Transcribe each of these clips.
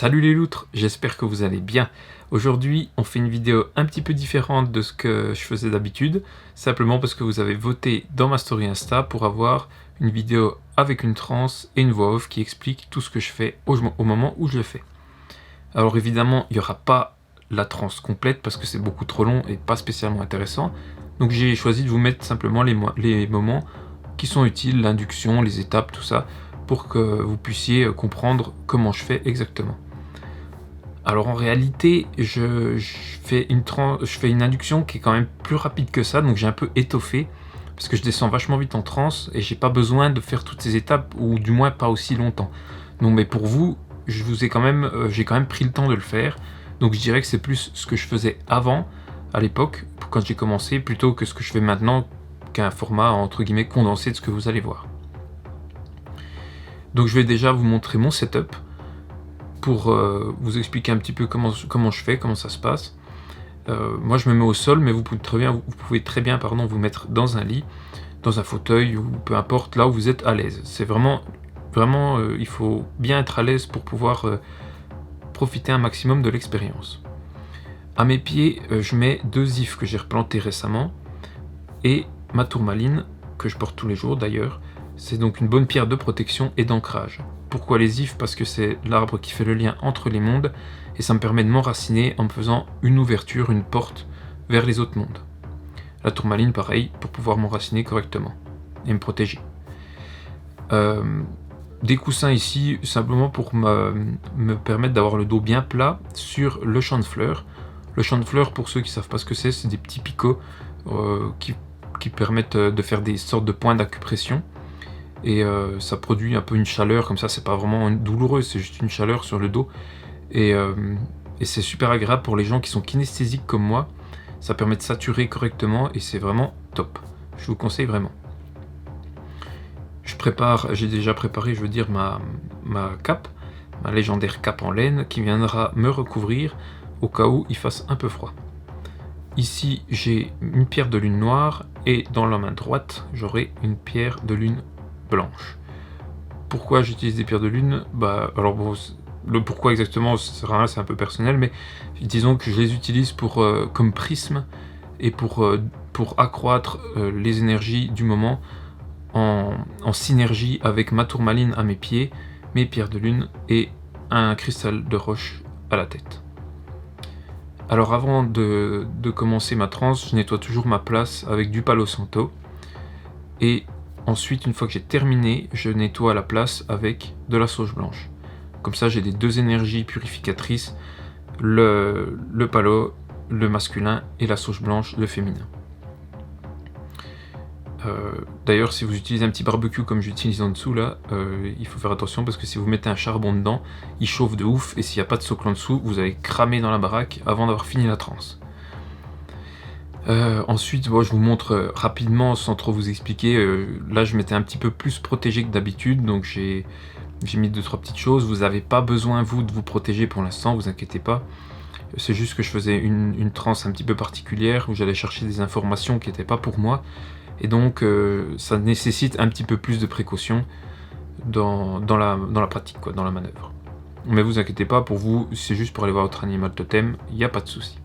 Salut les loutres, j'espère que vous allez bien. Aujourd'hui, on fait une vidéo un petit peu différente de ce que je faisais d'habitude, simplement parce que vous avez voté dans ma story Insta pour avoir une vidéo avec une transe et une voix off qui explique tout ce que je fais au moment où je le fais. Alors évidemment, il n'y aura pas la transe complète parce que c'est beaucoup trop long et pas spécialement intéressant, donc j'ai choisi de vous mettre simplement les moments qui sont utiles, l'induction, les étapes, tout ça, pour que vous puissiez comprendre comment je fais exactement. Alors en réalité, je fais une induction qui est quand même plus rapide que ça, donc j'ai un peu étoffé, parce que je descends vachement vite en transe, et j'ai pas besoin de faire toutes ces étapes, ou du moins pas aussi longtemps. Donc mais pour vous, j'ai quand même pris le temps de le faire, donc je dirais que c'est plus ce que je faisais avant, à l'époque, quand j'ai commencé, plutôt que ce que je fais maintenant, qu'un format entre guillemets condensé de ce que vous allez voir. Donc je vais déjà vous montrer mon setup pour vous expliquer un petit peu comment je fais, comment ça se passe. Moi je me mets au sol, mais vous pouvez très bien vous mettre dans un lit, dans un fauteuil ou peu importe, là où vous êtes à l'aise. C'est vraiment il faut bien être à l'aise pour pouvoir profiter un maximum de l'expérience. À mes pieds, je mets 2 ifs que j'ai replantés récemment et ma tourmaline que je porte tous les jours d'ailleurs. C'est donc une bonne pierre de protection et d'ancrage. Pourquoi les ifs? Parce que c'est l'arbre qui fait le lien entre les mondes et ça me permet de m'enraciner en me faisant une ouverture, une porte vers les autres mondes. La tourmaline pareil, pour pouvoir m'enraciner correctement et me protéger. Des coussins ici simplement pour me permettre d'avoir le dos bien plat sur le champ de fleurs. Le champ de fleurs, pour ceux qui ne savent pas ce que c'est des petits picots qui permettent de faire des sortes de points d'acupression. Et ça produit un peu une chaleur, comme ça c'est pas vraiment douloureux, c'est juste une chaleur sur le dos. Et c'est super agréable pour les gens qui sont kinesthésiques comme moi. Ça permet de saturer correctement et c'est vraiment top. Je vous conseille vraiment. J'ai déjà préparé, je veux dire, ma cape, ma légendaire cape en laine qui viendra me recouvrir au cas où il fasse un peu froid. Ici j'ai une pierre de lune noire et dans la main droite j'aurai une pierre de lune blanche. Pourquoi j'utilise des pierres de lune? Alors bon, le pourquoi exactement c'est un peu personnel, mais disons que je les utilise comme prisme et pour accroître les énergies du moment en synergie avec ma tourmaline à mes pieds, mes pierres de lune et un cristal de roche à la tête. Alors avant de commencer ma transe, je nettoie toujours ma place avec du Palo Santo et ensuite, une fois que j'ai terminé, je nettoie la place avec de la sauge blanche. Comme ça, j'ai les 2 énergies purificatrices, le palo, le masculin, et la sauge blanche, le féminin. D'ailleurs, si vous utilisez un petit barbecue comme j'utilise en dessous, là, il faut faire attention parce que si vous mettez un charbon dedans, il chauffe de ouf, et s'il n'y a pas de socle en dessous, vous allez cramer dans la baraque avant d'avoir fini la transe. Ensuite, je vous montre rapidement sans trop vous expliquer. Là, je m'étais un petit peu plus protégé que d'habitude, donc j'ai mis 2-3 petites choses. Vous n'avez pas besoin, vous, de vous protéger pour l'instant, vous inquiétez pas. C'est juste que je faisais une transe un petit peu particulière où j'allais chercher des informations qui n'étaient pas pour moi. Et donc, ça nécessite un petit peu plus de précaution dans la pratique, dans la manœuvre. Mais vous inquiétez pas, pour vous, c'est juste pour aller voir votre animal totem, il n'y a pas de souci.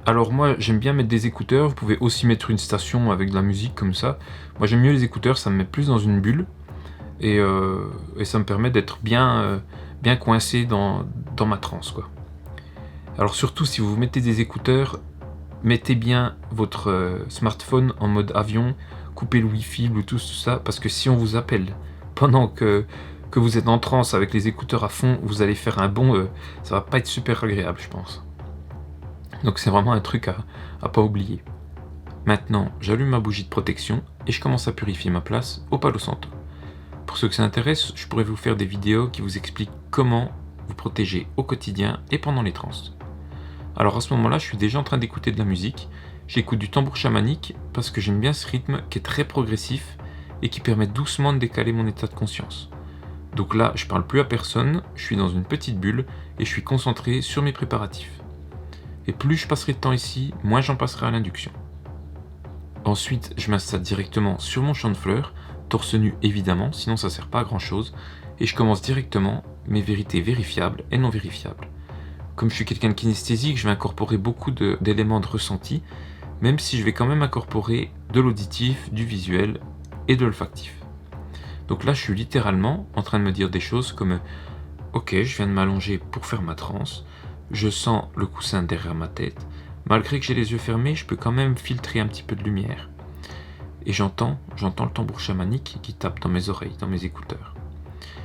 Alors moi j'aime bien mettre des écouteurs, vous pouvez aussi mettre une station avec de la musique comme ça. Moi j'aime mieux les écouteurs, ça me met plus dans une bulle et ça me permet d'être bien coincé dans ma transe, quoi. Alors surtout si vous mettez des écouteurs, mettez bien votre smartphone en mode avion, coupez le wifi, bluetooth, tout ça, parce que si on vous appelle pendant que vous êtes en transe avec les écouteurs à fond, vous allez faire un bond, ça va pas être super agréable je pense. Donc c'est vraiment un truc à pas oublier. Maintenant, j'allume ma bougie de protection et je commence à purifier ma place au Palo Santo. Pour ceux que ça intéresse, je pourrais vous faire des vidéos qui vous expliquent comment vous protéger au quotidien et pendant les transes. Alors à ce moment-là, je suis déjà en train d'écouter de la musique. J'écoute du tambour chamanique parce que j'aime bien ce rythme qui est très progressif et qui permet doucement de décaler mon état de conscience. Donc là, je parle plus à personne, je suis dans une petite bulle et je suis concentré sur mes préparatifs. Et plus je passerai de temps ici, moins j'en passerai à l'induction. Ensuite, je m'installe directement sur mon champ de fleurs, torse nu évidemment, sinon ça sert pas à grand chose, et je commence directement mes vérités vérifiables et non vérifiables. Comme je suis quelqu'un de kinesthésique, je vais incorporer beaucoup d'éléments de ressenti, même si je vais quand même incorporer de l'auditif, du visuel et de l'olfactif. Donc là, je suis littéralement en train de me dire des choses comme « Ok, je viens de m'allonger pour faire ma transe, je sens le coussin derrière ma tête, malgré que j'ai les yeux fermés, je peux quand même filtrer un petit peu de lumière. » Et j'entends le tambour chamanique qui tape dans mes oreilles, dans mes écouteurs.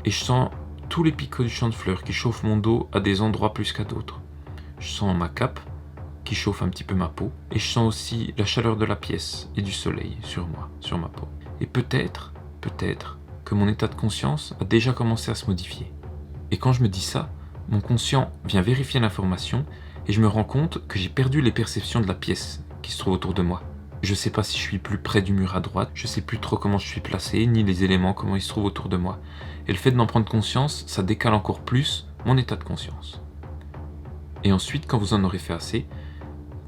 Et je sens tous les picots du champ de fleurs qui chauffent mon dos à des endroits plus qu'à d'autres. Je sens ma cape qui chauffe un petit peu ma peau. Et je sens aussi la chaleur de la pièce et du soleil sur moi, sur ma peau. Et peut-être que mon état de conscience a déjà commencé à se modifier. Et quand je me dis ça, mon conscient vient vérifier l'information et je me rends compte que j'ai perdu les perceptions de la pièce qui se trouve autour de moi. Je sais pas si je suis plus près du mur à droite, je sais plus trop comment je suis placé, ni les éléments, comment ils se trouvent autour de moi. Et le fait d'en prendre conscience, ça décale encore plus mon état de conscience. Et ensuite, quand vous en aurez fait assez,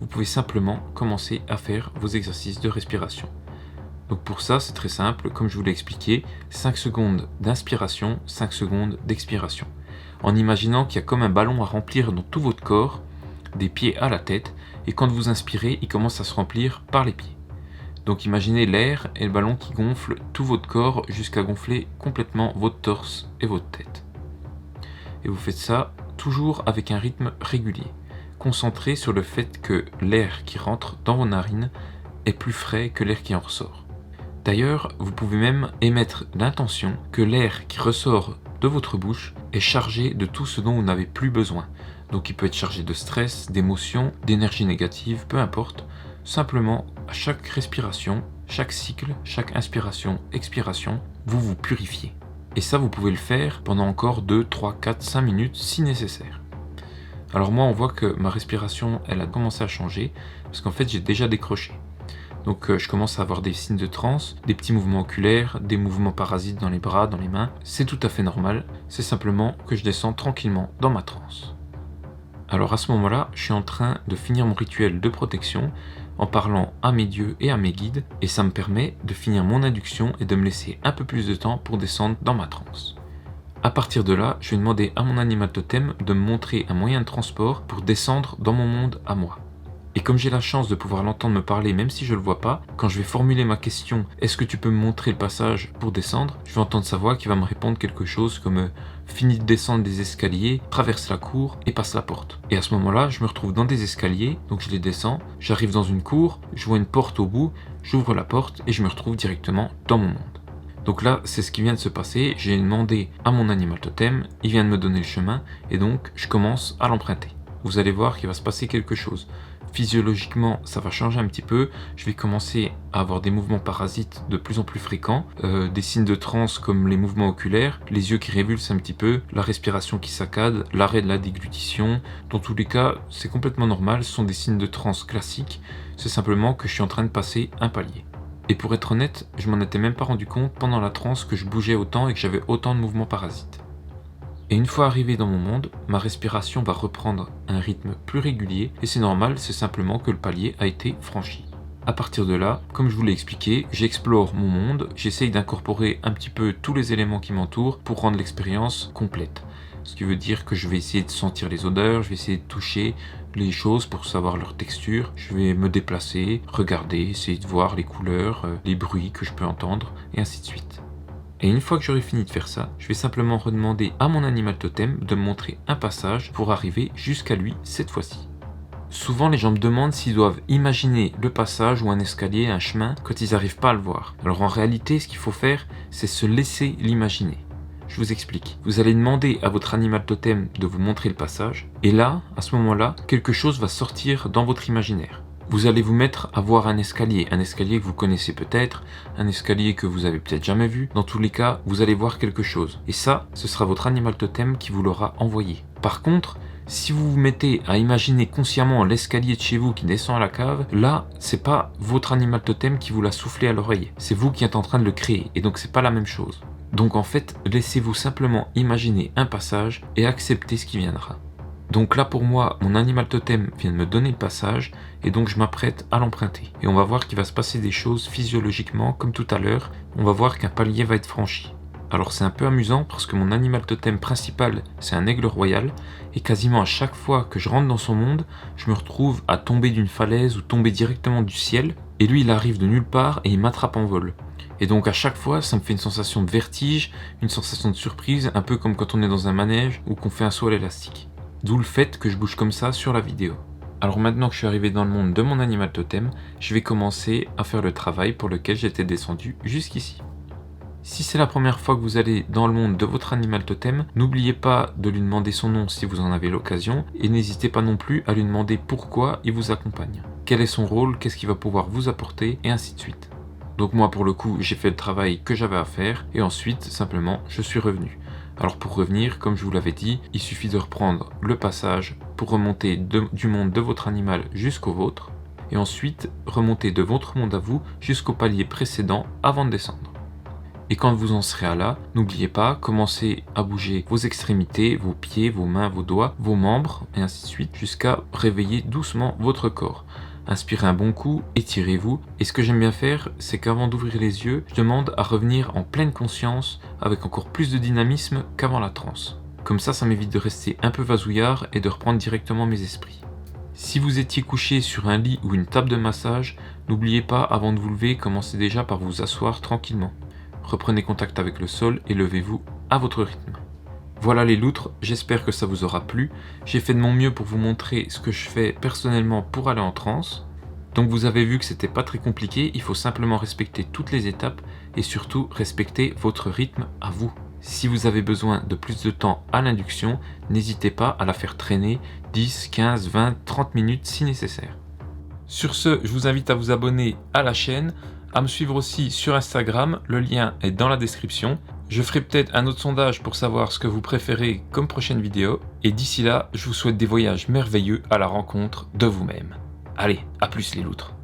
vous pouvez simplement commencer à faire vos exercices de respiration. Donc pour ça, c'est très simple, comme je vous l'ai expliqué, 5 secondes d'inspiration, 5 secondes d'expiration. En imaginant qu'il y a comme un ballon à remplir dans tout votre corps, des pieds à la tête, et quand vous inspirez, il commence à se remplir par les pieds. Donc imaginez l'air et le ballon qui gonfle tout votre corps jusqu'à gonfler complètement votre torse et votre tête. Et vous faites ça toujours avec un rythme régulier, concentré sur le fait que l'air qui rentre dans vos narines est plus frais que l'air qui en ressort. D'ailleurs, vous pouvez même émettre l'intention que l'air qui ressort de votre bouche est chargé de tout ce dont vous n'avez plus besoin. Donc il peut être chargé de stress, d'émotions, d'énergie négative, peu importe. Simplement, à chaque respiration, chaque cycle, chaque inspiration, expiration, vous vous purifiez. Et ça, vous pouvez le faire pendant encore 2, 3, 4, 5 minutes si nécessaire. Alors moi, on voit que ma respiration, elle a commencé à changer, parce qu'en fait, j'ai déjà décroché. Donc je commence à avoir des signes de transe, des petits mouvements oculaires, des mouvements parasites dans les bras, dans les mains. C'est tout à fait normal, c'est simplement que je descends tranquillement dans ma transe. Alors à ce moment-là, je suis en train de finir mon rituel de protection en parlant à mes dieux et à mes guides, et ça me permet de finir mon induction et de me laisser un peu plus de temps pour descendre dans ma transe. À partir de là, je vais demander à mon animal totem de me montrer un moyen de transport pour descendre dans mon monde à moi. Et comme j'ai la chance de pouvoir l'entendre me parler même si je ne le vois pas, quand je vais formuler ma question « Est-ce que tu peux me montrer le passage pour descendre ?», je vais entendre sa voix qui va me répondre quelque chose comme « Finis de descendre des escaliers, traverse la cour et passe la porte ». Et à ce moment-là, je me retrouve dans des escaliers, donc je les descends, j'arrive dans une cour, je vois une porte au bout, j'ouvre la porte et je me retrouve directement dans mon monde. Donc là, c'est ce qui vient de se passer, j'ai demandé à mon animal totem, il vient de me donner le chemin et donc je commence à l'emprunter. Vous allez voir qu'il va se passer quelque chose. Physiologiquement, ça va changer un petit peu. Je vais commencer à avoir des mouvements parasites de plus en plus fréquents, des signes de transe comme les mouvements oculaires, les yeux qui révulsent un petit peu, la respiration qui saccade, l'arrêt de la déglutition. Dans tous les cas, c'est complètement normal, ce sont des signes de transe classiques. C'est simplement que je suis en train de passer un palier. Et pour être honnête, je m'en étais même pas rendu compte pendant la transe que je bougeais autant et que j'avais autant de mouvements parasites. Et une fois arrivé dans mon monde, ma respiration va reprendre un rythme plus régulier et c'est normal, c'est simplement que le palier a été franchi. À partir de là, comme je vous l'ai expliqué, j'explore mon monde, j'essaye d'incorporer un petit peu tous les éléments qui m'entourent pour rendre l'expérience complète. Ce qui veut dire que je vais essayer de sentir les odeurs, je vais essayer de toucher les choses pour savoir leur texture, je vais me déplacer, regarder, essayer de voir les couleurs, les bruits que je peux entendre et ainsi de suite. Et une fois que j'aurai fini de faire ça, je vais simplement redemander à mon animal totem de me montrer un passage pour arriver jusqu'à lui cette fois-ci. Souvent les gens me demandent s'ils doivent imaginer le passage ou un escalier, un chemin, quand ils n'arrivent pas à le voir. Alors en réalité, ce qu'il faut faire, c'est se laisser l'imaginer. Je vous explique. Vous allez demander à votre animal totem de vous montrer le passage, et là, à ce moment-là, quelque chose va sortir dans votre imaginaire. Vous allez vous mettre à voir un escalier que vous connaissez peut-être, un escalier que vous avez peut-être jamais vu. Dans tous les cas, vous allez voir quelque chose. Et ça, ce sera votre animal totem qui vous l'aura envoyé. Par contre, si vous vous mettez à imaginer consciemment l'escalier de chez vous qui descend à la cave, là, c'est pas votre animal totem qui vous l'a soufflé à l'oreille. C'est vous qui êtes en train de le créer. Et donc, c'est pas la même chose. Donc en fait, laissez-vous simplement imaginer un passage et accepter ce qui viendra. Donc là pour moi, mon animal totem vient de me donner le passage et donc je m'apprête à l'emprunter. Et on va voir qu'il va se passer des choses physiologiquement comme tout à l'heure. On va voir qu'un palier va être franchi. Alors c'est un peu amusant parce que mon animal totem principal c'est un aigle royal et quasiment à chaque fois que je rentre dans son monde, je me retrouve à tomber d'une falaise ou tomber directement du ciel et lui il arrive de nulle part et il m'attrape en vol. Et donc à chaque fois ça me fait une sensation de vertige, une sensation de surprise, un peu comme quand on est dans un manège ou qu'on fait un saut à l'élastique. D'où le fait que je bouge comme ça sur la vidéo. Alors maintenant que je suis arrivé dans le monde de mon animal totem, je vais commencer à faire le travail pour lequel j'étais descendu jusqu'ici. Si c'est la première fois que vous allez dans le monde de votre animal totem, n'oubliez pas de lui demander son nom si vous en avez l'occasion et n'hésitez pas non plus à lui demander pourquoi il vous accompagne. Quel est son rôle, qu'est-ce qu'il va pouvoir vous apporter et ainsi de suite. Donc moi pour le coup j'ai fait le travail que j'avais à faire et ensuite simplement je suis revenu. Alors pour revenir, comme je vous l'avais dit, il suffit de reprendre le passage pour remonter du monde de votre animal jusqu'au vôtre et ensuite remonter de votre monde à vous jusqu'au palier précédent avant de descendre. Et quand vous en serez là, n'oubliez pas, commencez à bouger vos extrémités, vos pieds, vos mains, vos doigts, vos membres, et ainsi de suite, jusqu'à réveiller doucement votre corps. Inspirez un bon coup, étirez-vous, et ce que j'aime bien faire, c'est qu'avant d'ouvrir les yeux, je demande à revenir en pleine conscience, avec encore plus de dynamisme qu'avant la transe. Comme ça m'évite de rester un peu vasouillard et de reprendre directement mes esprits. Si vous étiez couché sur un lit ou une table de massage, n'oubliez pas, avant de vous lever, commencez déjà par vous asseoir tranquillement. Reprenez contact avec le sol et levez-vous à votre rythme. Voilà les loutres, j'espère que ça vous aura plu. J'ai fait de mon mieux pour vous montrer ce que je fais personnellement pour aller en transe. Donc vous avez vu que c'était pas très compliqué, il faut simplement respecter toutes les étapes et surtout respecter votre rythme à vous. Si vous avez besoin de plus de temps à l'induction, n'hésitez pas à la faire traîner 10, 15, 20, 30 minutes si nécessaire. Sur ce, je vous invite à vous abonner à la chaîne, à me suivre aussi sur Instagram, le lien est dans la description. Je ferai peut-être un autre sondage pour savoir ce que vous préférez comme prochaine vidéo. Et d'ici là, je vous souhaite des voyages merveilleux à la rencontre de vous-même. Allez, à plus les loutres.